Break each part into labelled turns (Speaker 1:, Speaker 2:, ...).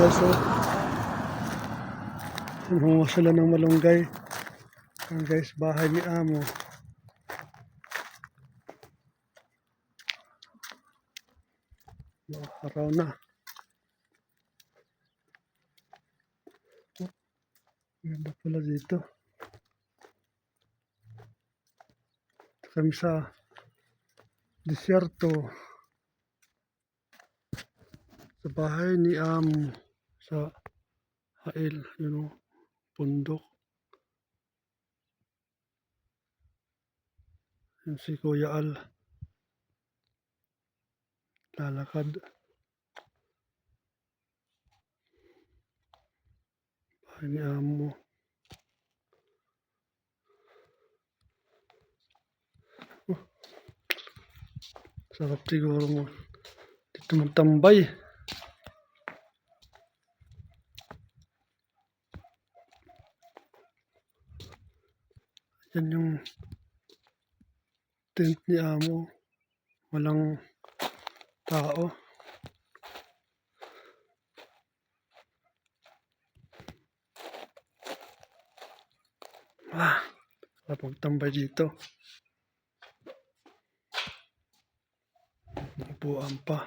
Speaker 1: guys, oh. Nangunga sila ng malunggay. Ayan guys, bahay ni Amo. Araw na. Ganda pala dito. Kami sa disyerto. Sa bahay ni Amo. Sa Hail, bundok. Yan si Kuya Al. Lalakad. Bahay ni Amo. Sarap siguro mo dito magtambay. Yan yung tent ni Amo. Walang tao. Sarap magtambay dito. Upuan pa.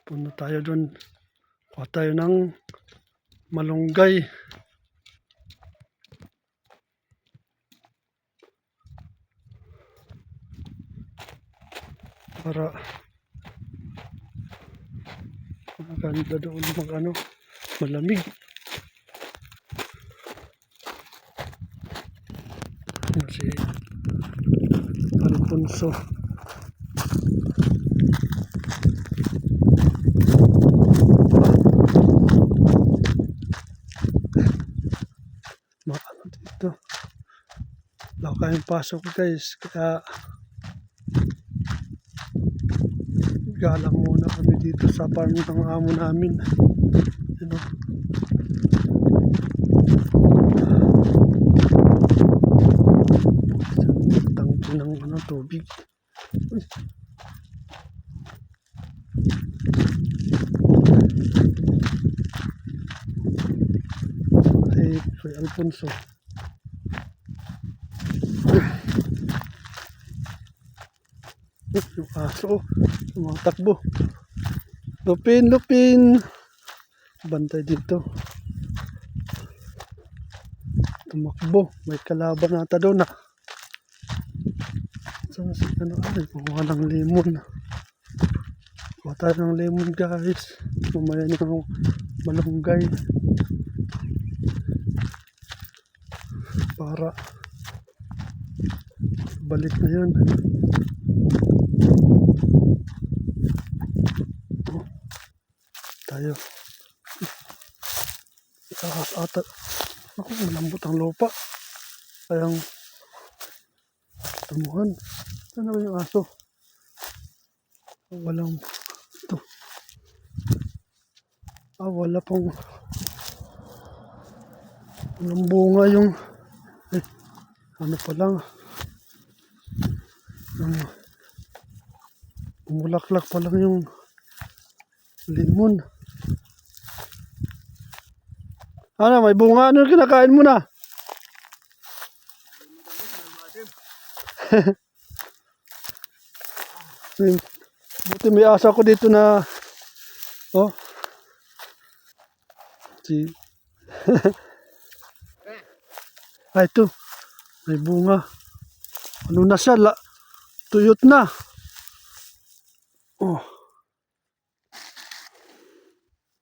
Speaker 1: Punta tayo doon. Kuha tayo ng malunggay. Para maganda doon malamig. Si Alfonso. Dito. Wala kayong pasok guys. Kaya galang muna kami dito sa farm ng amo namin. Tangki ng tubig. Si Alfonso. Yung aso, tumatakbo. Lupin, Lupin. Bantay dito. Tumakbo. May kalaban nata doon ah. Saan si kuha ng lemon. Kuha tayo ng lemon guys. Mamaya ng malunggay. Para balik na yun. Tayo. Ahas ata. Ako, malambot ang lupa. Kayang tumuhan. Ano ba yung aso? Walang ito. Wala pong walang bunga yung ano pa lang umulaklak pa lang yung limon. Ano, may bunga? Ano kinakain mo na? Buti may asa ko dito na ito may bunga. Ano na siya? Tuyot na.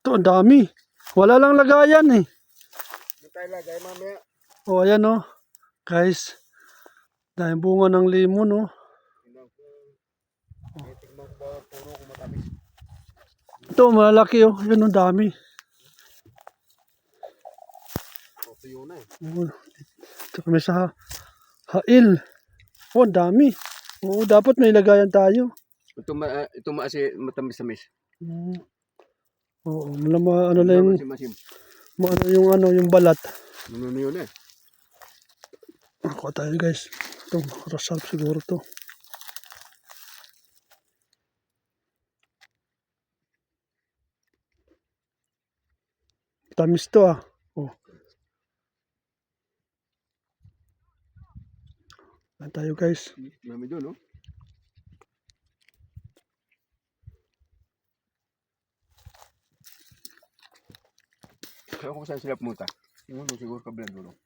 Speaker 1: Ito ang dami. Wala lang lagayan eh.
Speaker 2: Tayo lagay mamaya.
Speaker 1: Ayan guys. Dahil bunga ng limon
Speaker 2: Tingnan ko ba puro kung matamis.
Speaker 1: Ito malaki yun ang dami.
Speaker 2: Tuyo na eh.
Speaker 1: Ito kami sa Hail. Ang dami. Dapat may lagayan tayo.
Speaker 2: Ito matamis-tamis.
Speaker 1: Ano lang yung balat.
Speaker 2: Ano yun eh.
Speaker 1: Ako tayo guys. Ito, rasap siguro to. Matamis to ah. Oh. Yan tayo guys.
Speaker 2: Marami doon, no? Kaya kung saan sila pumunta. Yung ano, siguro kabilang dulo.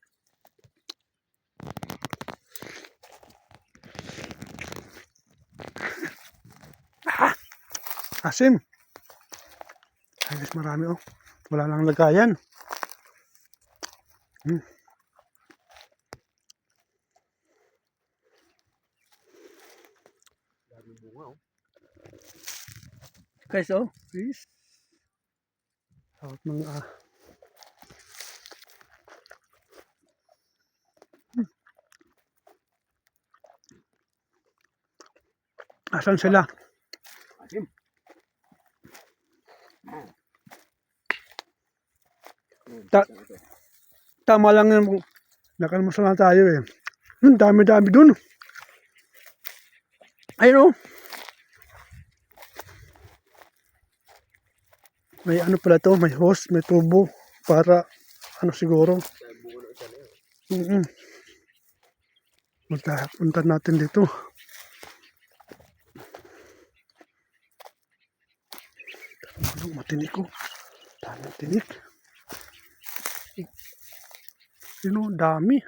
Speaker 1: Asim. Ay guys, marami oh. Wala lang lagayan.
Speaker 2: Dami bunga, oh.
Speaker 1: Guys oh, please. Out mga Asan sila?
Speaker 2: Asim.
Speaker 1: Ta- Tama lang yung nakalmasal na tayo eh. Dami-dami dun. Ayun oh. May ano pala to, may hose, may tubo para ano siguro. Punta natin dito. Ano, matinik ko. Dami tinik. Yun oh, dami.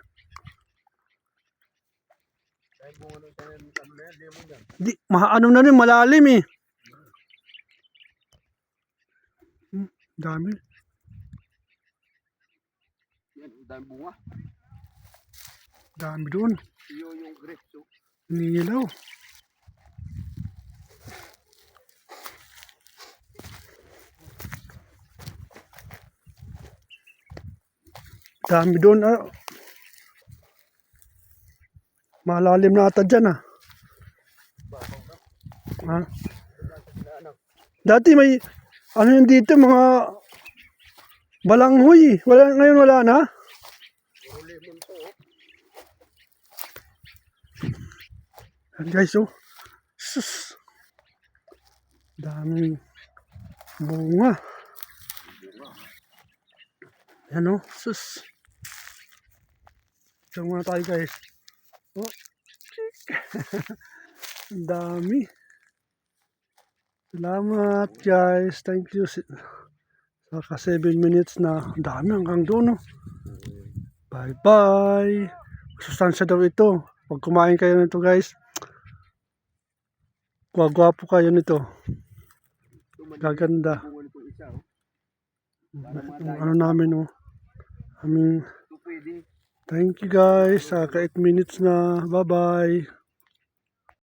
Speaker 1: Di, ano na rin, malalim eh. Dami.
Speaker 2: Yan, dami bunga.
Speaker 1: Dami doon.
Speaker 2: Yung grapes, oh.
Speaker 1: Nilaw. Dami doon. Ah. Malalim na ata dyan ah. Ha? Dati may ano yun dito, mga balanghoy. Wala, ngayon wala na. Yan guys oh. Sus. Daming bunga. Yan oh. Sus. Ito muna tayo guys. Oh. Ang dami. Salamat guys. Thank you. Saka 7 minutes na. Ang dami hanggang doon. No? Bye bye. Sustansya daw ito. Pag kumain kayo nito guys. Gwapo kayo nito. Gaganda. Yung ano namin oh. Aming thank you guys. Saka 8 minutes na. Bye bye.